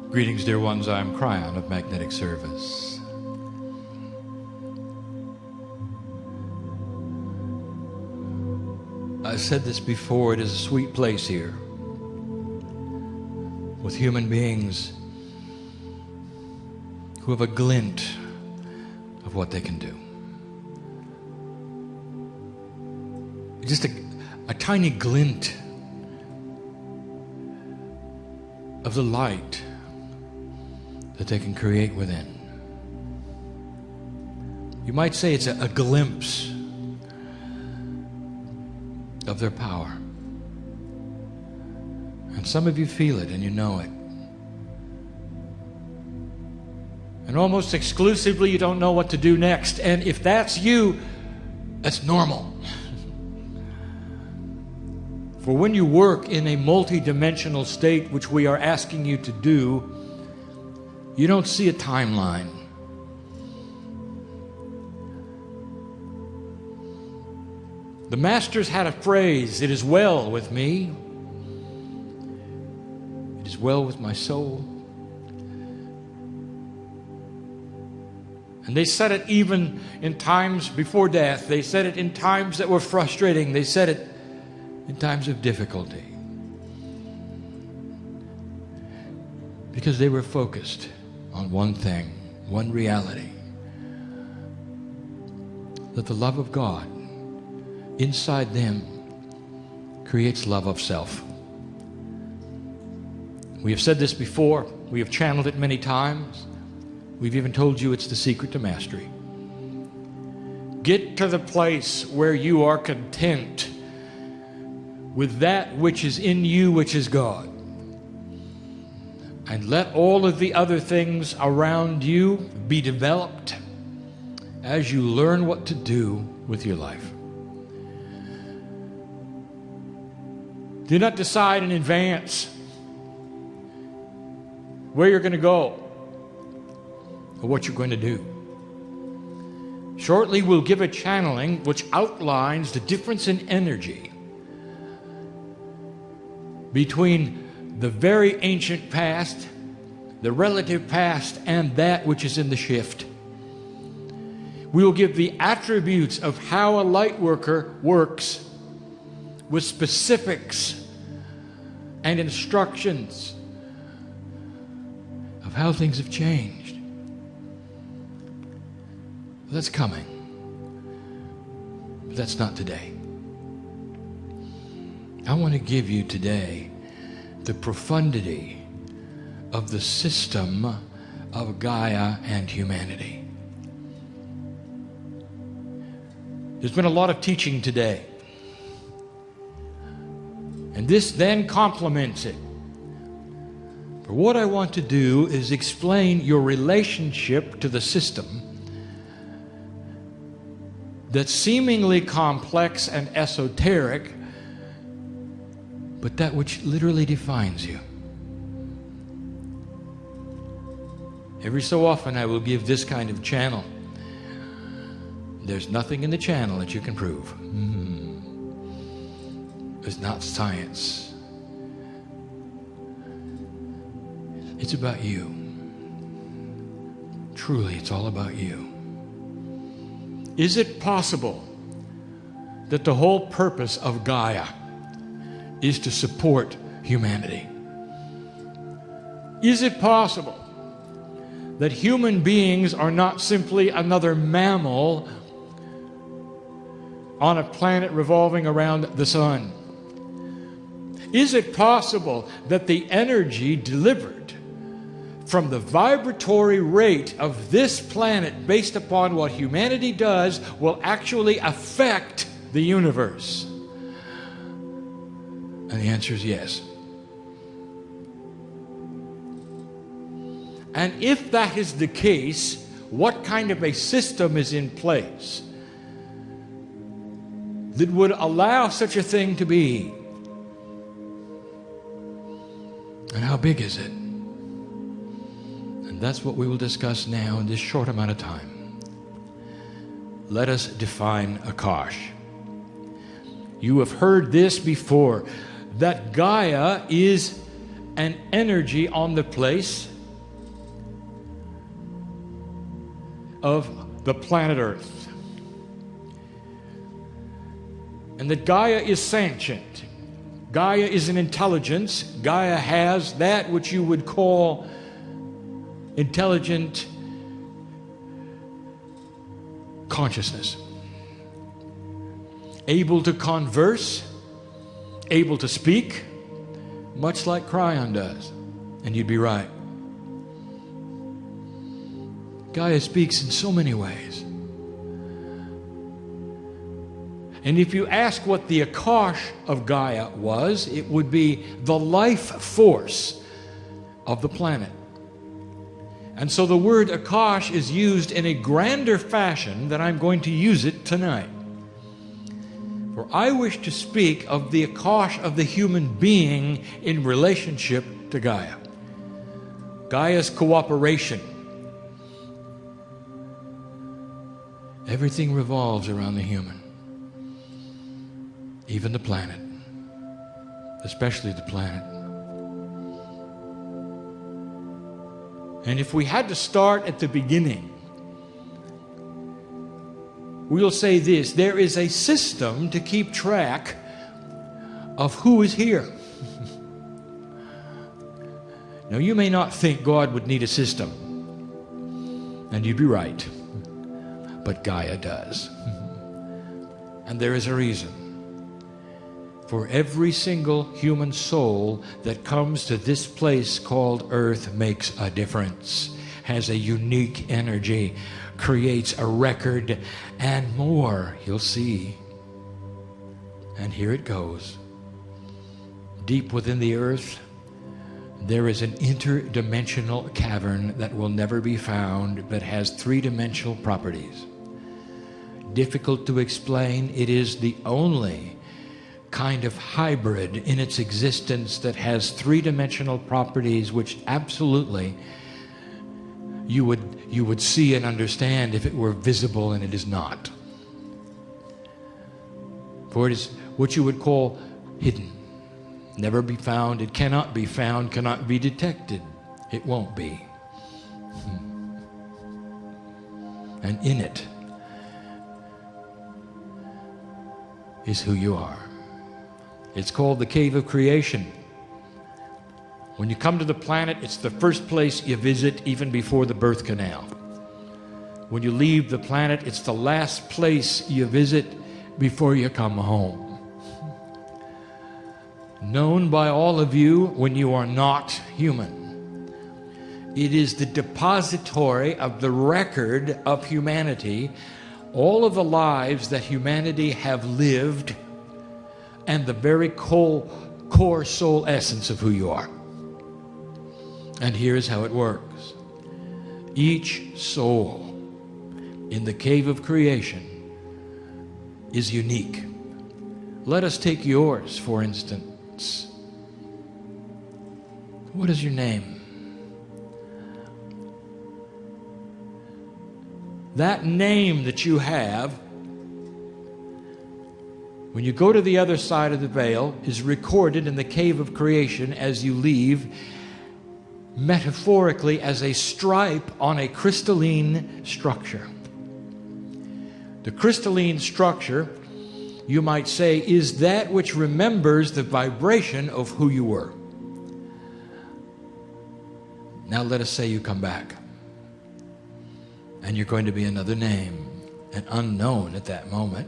Greetings, dear ones. I'm Kryon of Magnetic Service. I've said this before, it is a sweet place here with human beings who have a glint of what they can do. Just a tiny glint of the light that they can create within. You might say it's a glimpse of their power. And some of you feel it and you know it. And almost exclusively you don't know what to do next. And if that's you, that's normal. For when you work in a multi-dimensional state, which we are asking you to do, you don't see a timeline. The masters had a phrase, "It is well with me. It is well with my soul." And they said it even in times before death. They said it in times that were frustrating. They said it in times of difficulty. Because they were focused on one thing, one reality. That the love of God inside them creates love of self. We have said this before. We have channeled it many times. We've even told you it's the secret to mastery. Get to the place where you are content with that which is in you, which is God. And let all of the other things around you be developed as you learn what to do with your life. Do not decide in advance where you're going to go or what you're going to do. Shortly we'll give a channeling which outlines the difference in energy between the very ancient past, the relative past, and that which is in the shift. We will give the attributes of how a light worker works with specifics and instructions of how things have changed. That's coming. But that's not today. I want to give you today the profundity of the system of Gaia and humanity. There's been a lot of teaching today. And this then complements it. But what I want to do is explain your relationship to the system that's seemingly complex and esoteric, but that which literally defines you. Every so often I will give this kind of channel. There's nothing in the channel that you can prove. It's not science. It's about you. Truly, it's all about you. Is it possible that the whole purpose of Gaia is to support humanity? Is it possible that human beings are not simply another mammal on a planet revolving around the sun? Is it possible that the energy delivered from the vibratory rate of this planet based upon what humanity does will actually affect the universe? And the answer is yes. And if that is the case, what kind of a system is in place that would allow such a thing to be? And how big is it? And that's what we will discuss now in this short amount of time. Let us define Akash. You have heard this before, that Gaia is an energy on the place of the planet Earth. And that Gaia is sentient. Gaia is an intelligence. Gaia has that which you would call intelligent consciousness. Able to converse, able to speak, much like Kryon does. And you'd be right. Gaia speaks in so many ways. And if you ask what the Akash of Gaia was, it would be the life force of the planet. And so the word Akash is used in a grander fashion than I'm going to use it tonight. For I wish to speak of the Akash of the human being in relationship to Gaia. Gaia's cooperation. Everything revolves around the human. Even the planet. Especially the planet. And if we had to start at the beginning, we'll say this: there is a system to keep track of who is here. Now, you may not think God would need a system, and you'd be right, but Gaia does. And there is a reason. For every single human soul that comes to this place called Earth makes a difference, has a unique energy, creates a record, and more, you'll see. And here it goes. Deep within the earth, there is an interdimensional cavern that will never be found, but has three-dimensional properties. Difficult to explain, it is the only kind of hybrid in its existence that has three-dimensional properties which absolutely you would see and understand if it were visible, and it is not. For it is what you would call hidden. Never be found. It cannot be found, cannot be detected. It won't be. And in it is who you are. It's called the Cave of Creation. When you come to the planet, it's the first place you visit even before the birth canal. When you leave the planet, it's the last place you visit before you come home. Known by all of you when you are not human. It is the depository of the record of humanity, all of the lives that humanity have lived, and the very core soul essence of who you are. And here's how it works. Each soul in the cave of creation is unique. Let us take yours, for instance. What is your name? That name that you have, when you go to the other side of the veil, is recorded in the cave of creation as you leave, metaphorically as a stripe on a crystalline structure. The crystalline structure, you might say, is that which remembers the vibration of who you were. Now let us say you come back, and you're going to be another name, an unknown at that moment.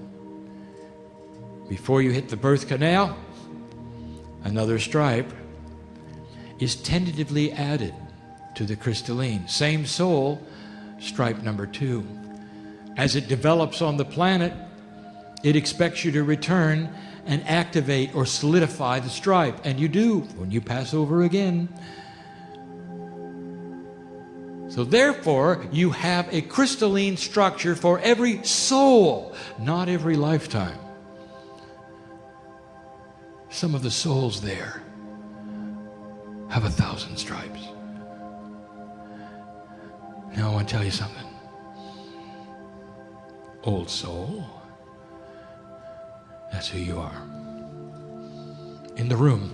Before you hit the birth canal, another stripe is tentatively added to the crystalline. Same soul, stripe number 2. As it develops on the planet, it expects you to return and activate or solidify the stripe. And you do when you pass over again. So therefore, you have a crystalline structure for every soul, not every lifetime. Some of the souls there have 1,000 stripes. Now I want to tell you something. Old soul, that's who you are. In the room.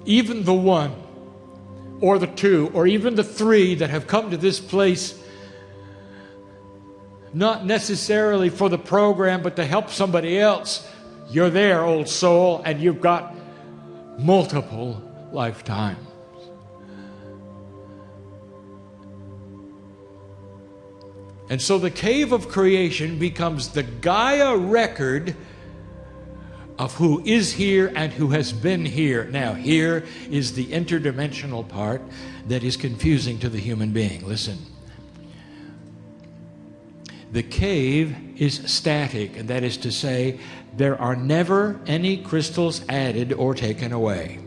Even the one or the 2, or even the 3 that have come to this place, not necessarily for the program, but to help somebody else, you're there, old soul, and you've got multiple lifetimes. And so the cave of creation becomes the Gaia record of who is here and who has been here. Now, here is the interdimensional part that is confusing to the human being. Listen. The cave is static, and that is to say, there are never any crystals added or taken away.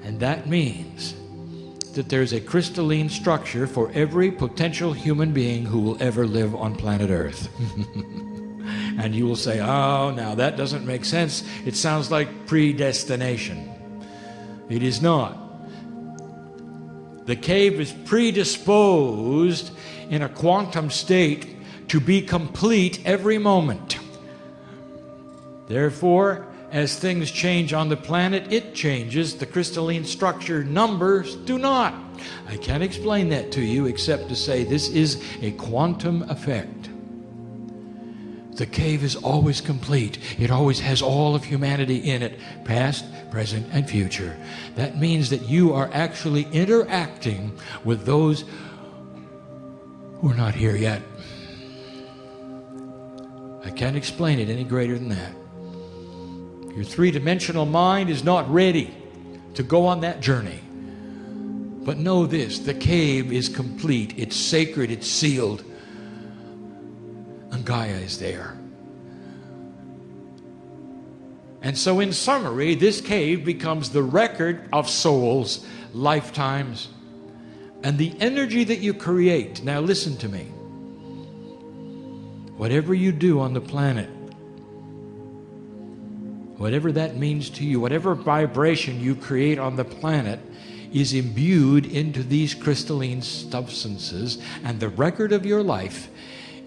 And that means that there's a crystalline structure for every potential human being who will ever live on planet Earth. And you will say, oh, now that doesn't make sense. It sounds like predestination. It is not. The cave is predisposed in a quantum state to be complete every moment. Therefore, as things change on the planet, it changes. The crystalline structure numbers do not. I can't explain that to you except to say this is a quantum effect. The cave is always complete. It always has all of humanity in it, past, present, and future. That means that you are actually interacting with those who are not here yet. I can't explain it any greater than that. Your three-dimensional mind is not ready to go on that journey. But know this, the cave is complete, it's sacred, it's sealed, and Gaia is there. And so in summary, this cave becomes the record of souls, lifetimes, and the energy that you create. Now listen to me. Whatever you do on the planet, whatever that means to you, whatever vibration you create on the planet is imbued into these crystalline substances, and the record of your life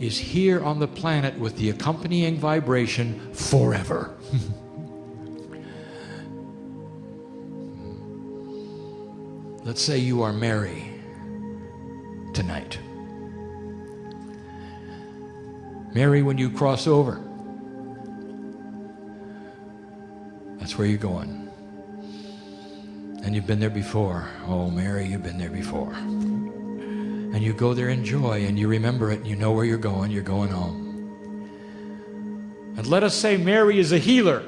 is here on the planet with the accompanying vibration forever. Let's say you are Mary tonight. Mary, when you cross over, that's where you're going. And you've been there before. Oh, Mary, you've been there before. And you go there in joy, and you remember it, and you know where you're going home. And let us say Mary is a healer.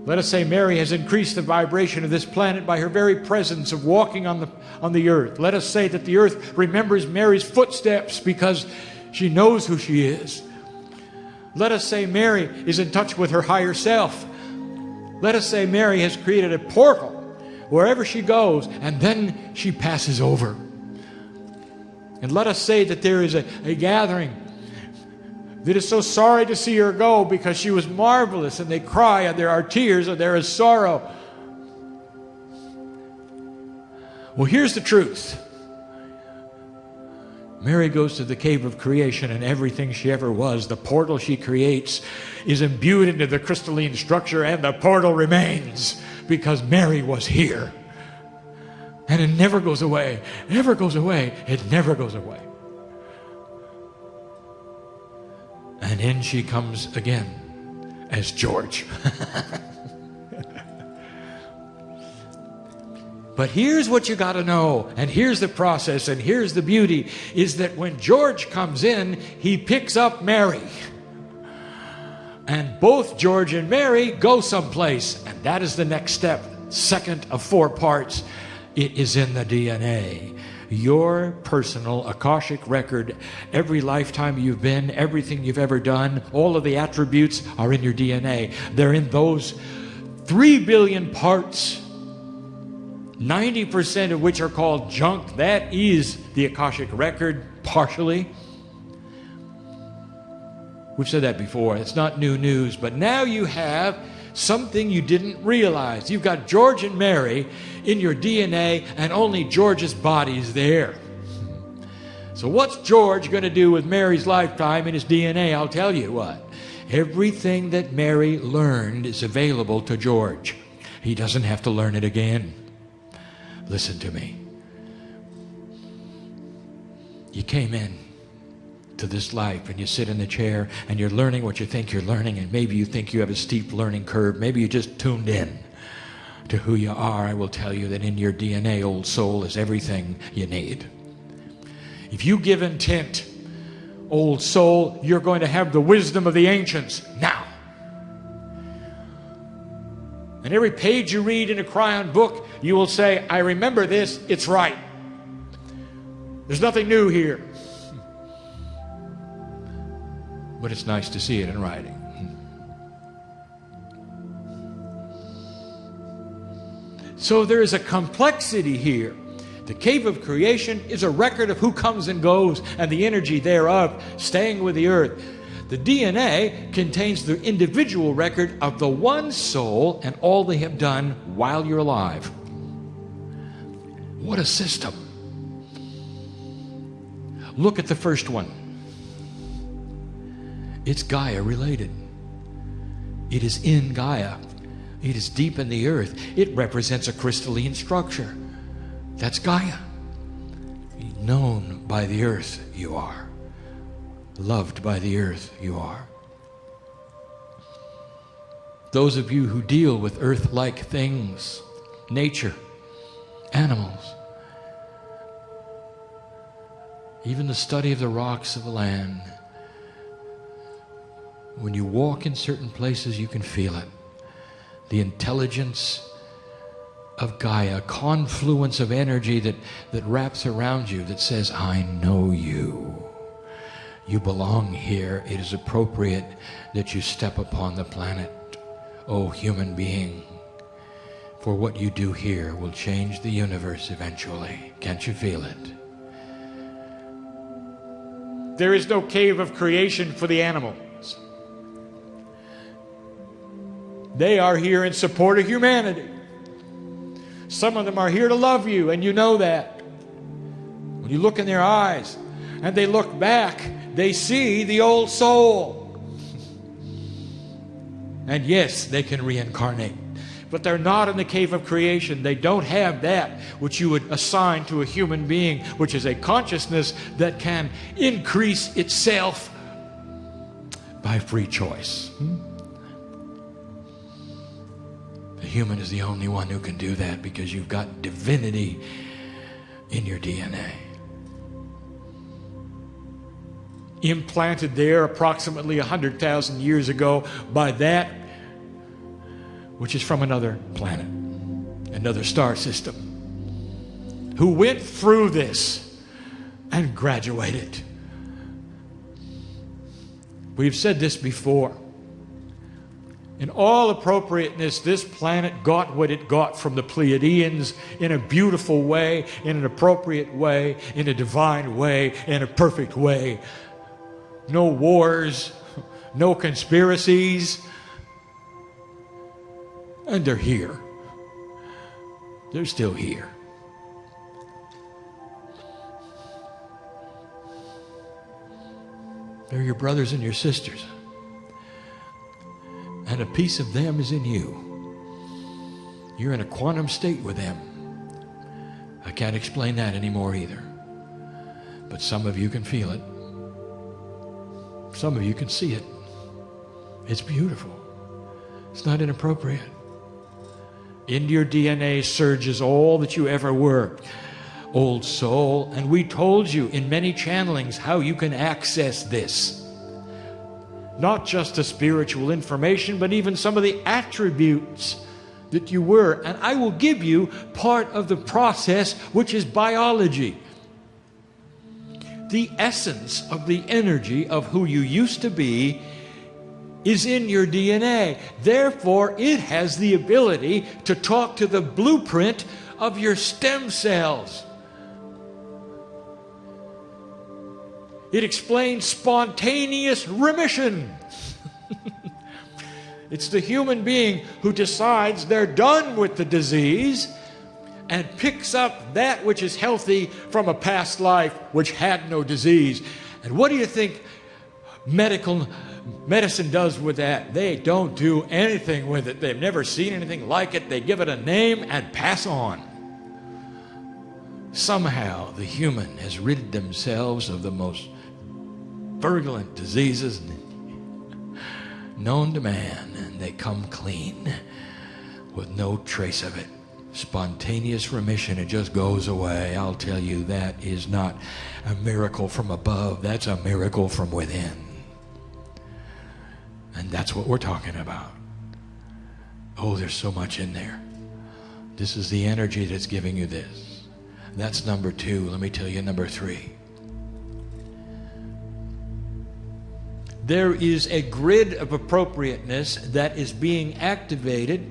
Let us say Mary has increased the vibration of this planet by her very presence of walking on the earth. Let us say that the earth remembers Mary's footsteps because she knows who she is. Let us say Mary is in touch with her higher self. Let us say Mary has created a portal wherever she goes, and then she passes over. And let us say that there is a gathering that is so sorry to see her go because she was marvelous, and they cry, and there are tears, and there is sorrow. Well, here's the truth. Mary goes to the cave of creation, and everything she ever was, the portal she creates, is imbued into the crystalline structure, and the portal remains because Mary was here. And it never goes away. It never goes away. It never goes away. And in she comes again as George. But here's what you got to know, and here's the process, and here's the beauty, is that when George comes in, he picks up Mary. And both George and Mary go someplace, and that is the next step, second of 4 parts. It is in the DNA. Your personal Akashic record, every lifetime you've been, everything you've ever done, all of the attributes are in your DNA. They're in those 3 billion parts, 90% of which are called junk. That is the Akashic record, partially. We've said that before. It's not new news, but now you have something you didn't realize. You've got George and Mary in your DNA, and only George's body's there. So what's George going to do with Mary's lifetime in his DNA? I'll tell you what. Everything that Mary learned is available to George. He doesn't have to learn it again. Listen to me. You came in to this life and you sit in the chair and you're learning what you think you're learning, and maybe you think you have a steep learning curve. Maybe you just tuned in to who you are. I will tell you that in your DNA, old soul, is everything you need. If you give intent, old soul, you're going to have the wisdom of the ancients now. And every page you read in a Kryon book, you will say, I remember this, it's right. There's nothing new here. But it's nice to see it in writing. So there is a complexity here. The cave of creation is a record of who comes and goes and the energy thereof staying with the earth. The DNA contains the individual record of the one soul and all they have done while you're alive. What a system. Look at the first one. It's Gaia related. It is in Gaia. It is deep in the earth. It represents a crystalline structure. That's Gaia. Known by the earth you are. Loved by the earth you are. Those of you who deal with earth-like things, nature, animals, even the study of the rocks of the land, when you walk in certain places you can feel it. The intelligence of Gaia, a confluence of energy that wraps around you, that says, I know you. You belong here. It is appropriate that you step upon the planet, O human being. For what you do here will change the universe eventually. Can't you feel it? There is no cave of creation for the animals. They are here in support of humanity. Some of them are here to love you, and you know that. When you look in their eyes and they look back, they see the old soul. And yes, they can reincarnate. But they're not in the cave of creation. They don't have that which you would assign to a human being, which is a consciousness that can increase itself by free choice. The human is the only one who can do that because you've got divinity in your DNA. Implanted there approximately 100,000 years ago by that which is from another planet, another star system, who went through this and graduated. We've said this before. In all appropriateness, this planet got what it got from the Pleiadians in a beautiful way, in an appropriate way, in a divine way, in a perfect way. No wars, no conspiracies. And they're here. They're still here. They're your brothers and your sisters. And a piece of them is in you. You're in a quantum state with them. I can't explain that anymore either. But some of you can feel it. Some of you can see it. It's beautiful. It's not inappropriate. Into your DNA surges all that you ever were, old soul. And we told you in many channelings how you can access this. Not just the spiritual information, but even some of the attributes that you were. And I will give you part of the process, which is biology. The essence of the energy of who you used to be is in your DNA. Therefore, it has the ability to talk to the blueprint of your stem cells. It explains spontaneous remission. It's the human being who decides they're done with the disease and picks up that which is healthy from a past life which had no disease. And what do you think medicine does with that? They don't do anything with it. They've never seen anything like it. They give it a name and pass on. somehow the human has rid themselves of the most virulent diseases known to man, and they come clean with no trace of it. Spontaneous remission, it just goes away. I'll tell you, that is not a miracle from above. That's a miracle from within. And that's what we're talking about. Oh, there's so much in there. This is the energy that's giving you this. That's number 2. Let me tell you number 3. There is a grid of appropriateness that is being activated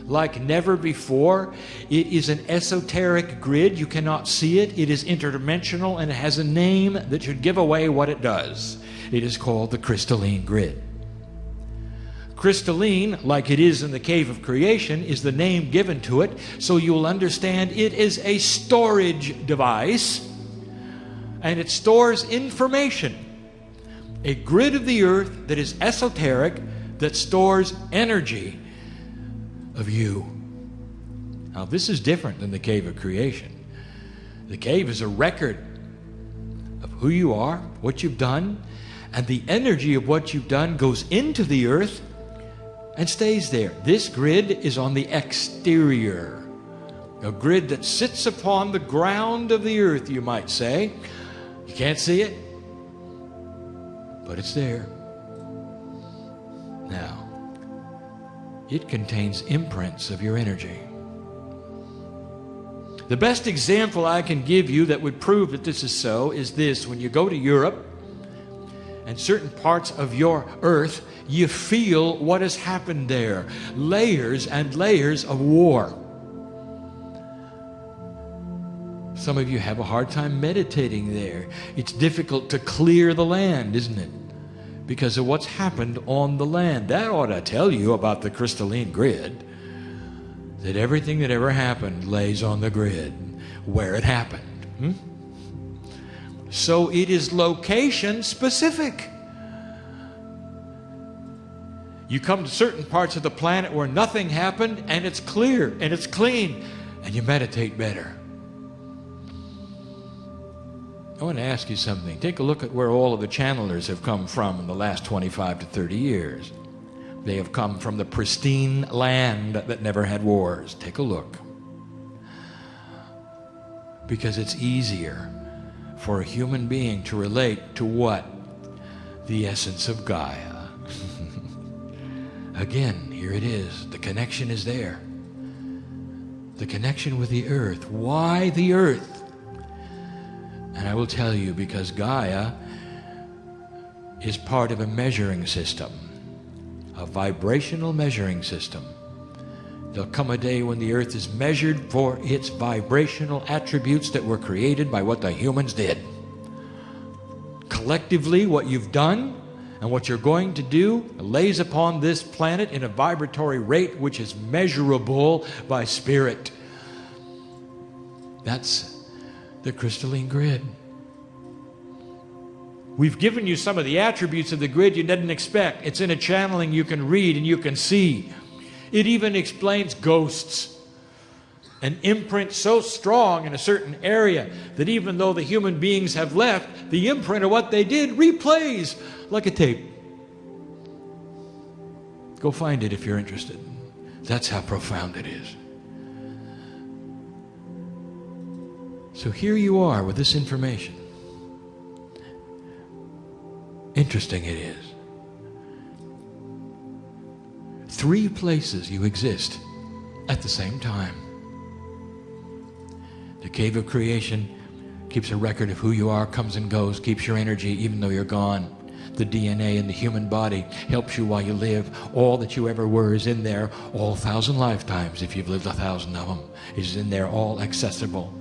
like never before. It is an esoteric grid. You cannot see it. It is interdimensional, and it has a name that should give away what it does. It is called the crystalline grid. Crystalline, like it is in the cave of creation, is the name given to it, so you'll understand it is a storage device, and it stores information. A grid of the earth that is esoteric, that stores energy of you. Now, this is different than the cave of creation. The cave is a record of who you are, what you've done, and the energy of what you've done goes into the earth and stays there. This grid is on the exterior, a grid that sits upon the ground of the earth, you might say. You can't see it, but it's there. Now, it contains imprints of your energy. The best example I can give you that would prove that this is so is this. When you go to Europe and certain parts of your earth, you feel what has happened there. Layers and layers of war. Some of you have a hard time meditating there. It's difficult to clear the land, isn't it? Because of what's happened on the land. That ought to tell you about the crystalline grid. That everything that ever happened lays on the grid where it happened. So it is location specific. You come to certain parts of the planet where nothing happened, and it's clear and it's clean, and you meditate better. I want to ask you something. Take a look at where all of the channelers have come from in the last 25 to 30 years. They have come from the pristine land that never had wars. Take a look. Because it's easier for a human being to relate to what? The essence of Gaia. Again, here it is. The connection is there. The connection with the earth. Why the earth? And I will tell you, because Gaia is part of a measuring system, a vibrational measuring system. There'll come a day when the earth is measured for its vibrational attributes that were created by what the humans did. Collectively, what you've done and what you're going to do lays upon this planet in a vibratory rate which is measurable by spirit. That's the crystalline grid. We've given you some of the attributes of the grid you didn't expect. It's in a channeling you can read and you can see. It even explains ghosts. An imprint so strong in a certain area that even though the human beings have left, the imprint of what they did replays like a tape. Go find it if you're interested. That's how profound it is. So here you are with this information. Interesting it is. 3 places you exist at the same time. The cave of creation keeps a record of who you are, comes and goes, keeps your energy even though you're gone. The DNA in the human body helps you while you live. All that you ever were is in there. All 1,000 lifetimes, if you've lived 1,000 of them, is in there, all accessible.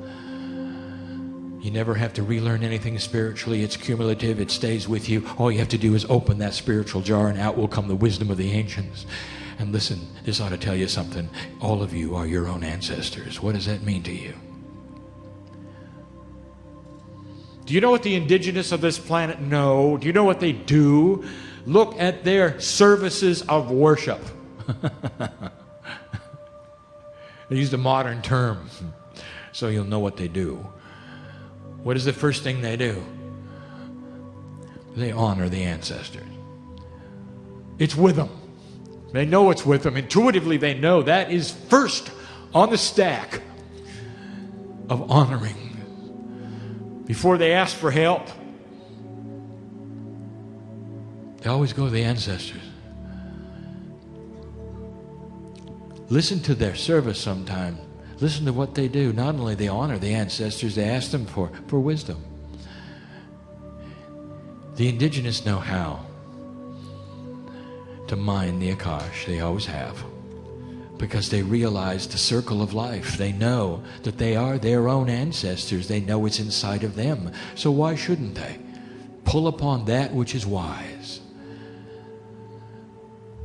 You never have to relearn anything spiritually. It's cumulative. It stays with you. All you have to do is open that spiritual jar, and out will come the wisdom of the ancients. And listen, this ought to tell you something. All of you are your own ancestors. What does that mean to you? Do you know what the indigenous of this planet know? Do you know what they do? Look at their services of worship. I used a modern term, so you'll know what they do. what is the first thing they do? They honor the ancestors. It's with them. They know it's with them. Intuitively, they know that is first on the stack of honoring. Before they ask for help, they always go to the ancestors. Listen to their service sometimes. Listen to what they do. Not only they honor the ancestors, they ask them for wisdom. The indigenous know how to mine the Akash. They always have. Because they realize the circle of life. They know that they are their own ancestors. They know it's inside of them. So why shouldn't they pull upon that which is wise?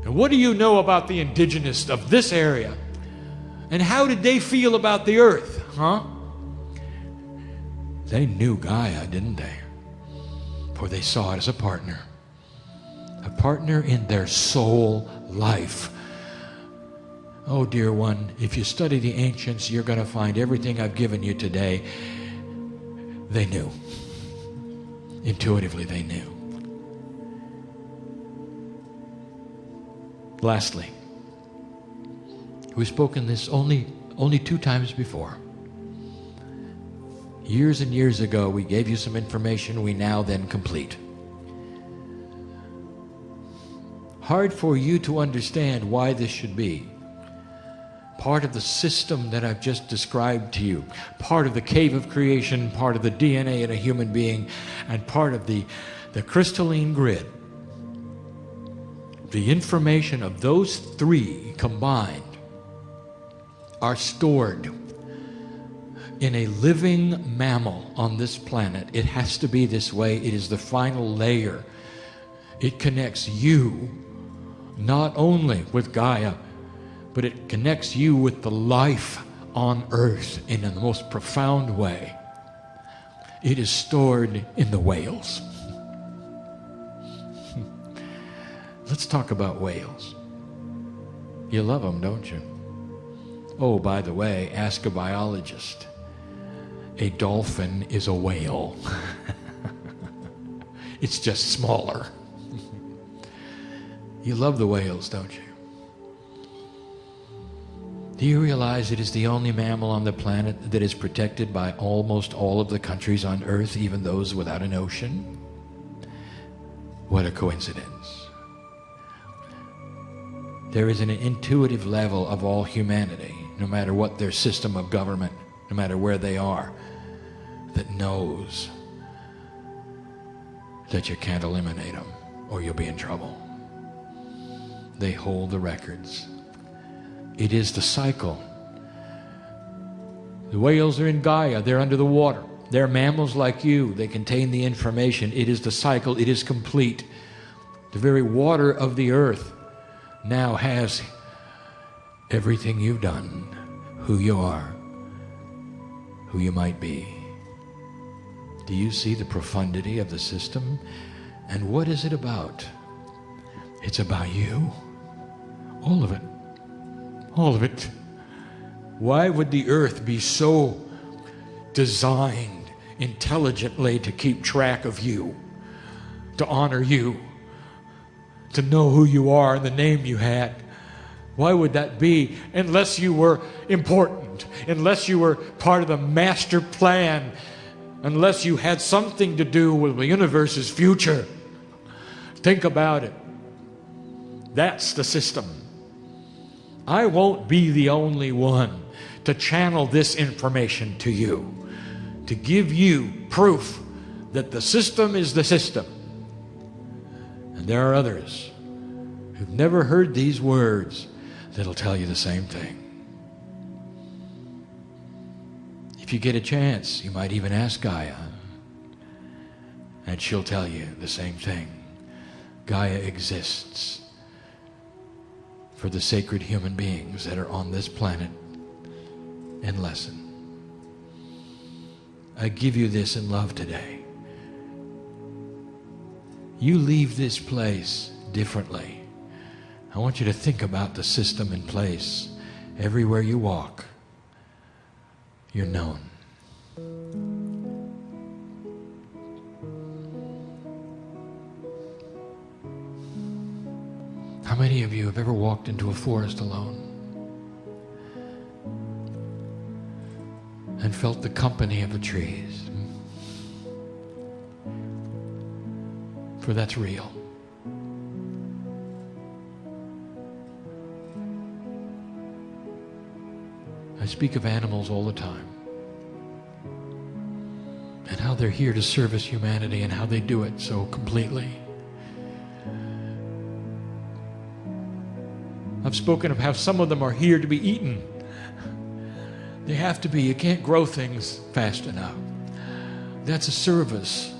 And what do you know about the indigenous of this area? And how did they feel about the earth? Huh? They knew Gaia, didn't they? For they saw it as a partner. A partner in their soul life. Oh, dear one, if you study the ancients, you're going to find everything I've given you today. They knew. Intuitively, they knew. Lastly, we've spoken this only 2 times before. Years and years ago, we gave you some information we now then complete. Hard for you to understand why this should be. Part of the system that I've just described to you, part of the cave of creation, part of the DNA in a human being, and part of the crystalline grid. The information of those 3 combined are stored in a living mammal on this planet. It has to be this way. It is the final layer. It connects you not only with Gaia, but it connects you with the life on earth in the most profound way. It is stored in the whales. Let's talk about whales. You love them, don't you? Oh, by the way, ask a biologist. A dolphin is a whale. It's just smaller. You love the whales, don't you? Do you realize it is the only mammal on the planet that is protected by almost all of the countries on Earth, even those without an ocean? What a coincidence. There is an intuitive level of all humanity, no matter what their system of government, no matter where they are, that knows that you can't eliminate them or you'll be in trouble. They hold the records. It is the cycle. The whales are in Gaia. They're under the water. They're mammals like you. They contain the information. It is the cycle. It is complete. The very water of the earth now has everything you've done, who you are, who you might be. Do you see the profundity of the system? And what is it about? It's about you. All of it. All of it. Why would the earth be so designed intelligently to keep track of you, to honor you, to know who you are and the name you had? Why would that be unless you were important, unless you were part of the master plan, unless you had something to do with the universe's future? Think about it. That's the system. I won't be the only one to channel this information to you, to give you proof that the system is the system. And there are others who've never heard these words that'll tell you the same thing. If you get a chance, you might even ask Gaia, and she'll tell you the same thing. Gaia exists for the sacred human beings that are on this planet and lesson. I give you this in love today. You leave this place differently. I want you to think about the system in place. Everywhere you walk, you're known. many of you have ever walked into a forest alone and felt the company of the trees? For that's real. I speak of animals all the time, and how they're here to service humanity and how they do it so completely. I've spoken of how some of them are here to be eaten. They have to be. You can't grow things fast enough. That's a service.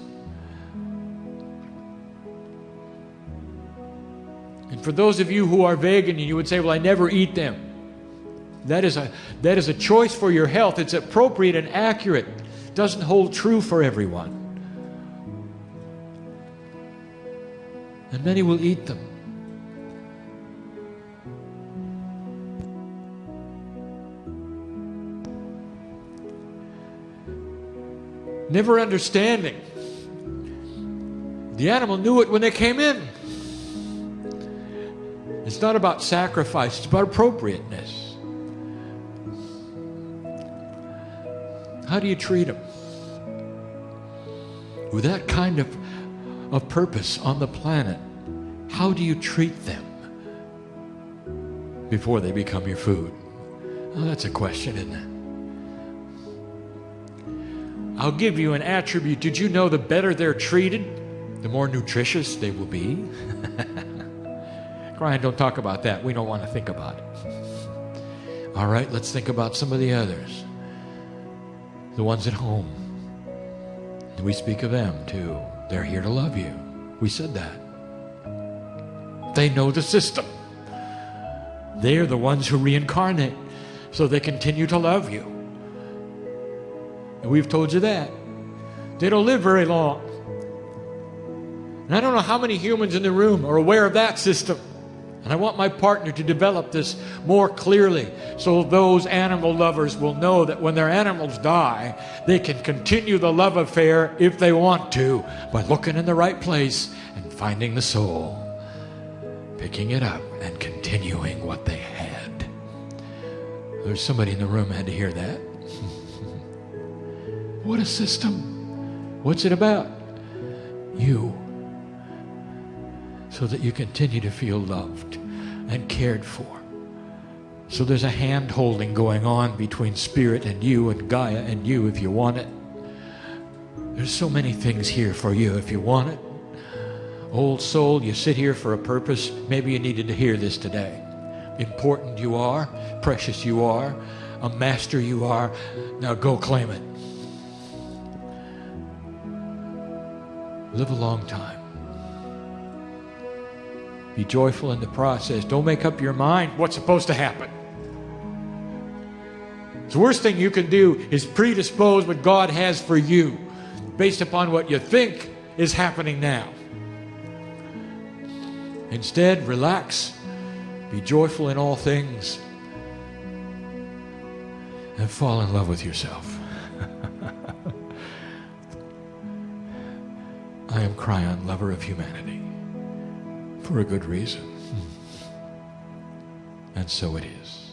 And for those of you who are vegan, you would say, well, I never eat them. That is a choice for your health. It's appropriate and accurate. It doesn't hold true for everyone. And many will eat them. Never understanding. The animal knew it when they came in. It's not about sacrifice, it's about appropriateness. How do you treat them? With that kind of purpose on the planet, how do you treat them before they become your food? Well, that's a question, isn't it? I'll give you an attribute. Did you know the better they're treated, the more nutritious they will be? Kryon, don't talk about that. We don't want to think about it. All right, let's think about some of the others. The ones at home. We speak of them too. They're here to love you. We said that. They know the system. They're the ones who reincarnate, so they continue to love you. And we've told you that. They don't live very long. And I don't know how many humans in the room are aware of that system. And I want my partner to develop this more clearly so those animal lovers will know that when their animals die, they can continue the love affair if they want to by looking in the right place and finding the soul, picking it up and continuing what they had. There's somebody in the room who had to hear that. What a system. What's it about? You. So that you continue to feel loved and cared for. So there's a hand-holding going on between spirit and you and Gaia and you if you want it. There's so many things here for you if you want it. Old soul, you sit here for a purpose. Maybe you needed to hear this today. Important you are, precious you are, a master you are. Now go claim it. Live a long time. Be joyful in the process. Don't make up your mind what's supposed to happen. The worst thing you can do is predispose what God has for you based upon what you think is happening now. Instead, relax. Be joyful in all things. And fall in love with yourself. I am Kryon, lover of humanity. For a good reason. And so it is.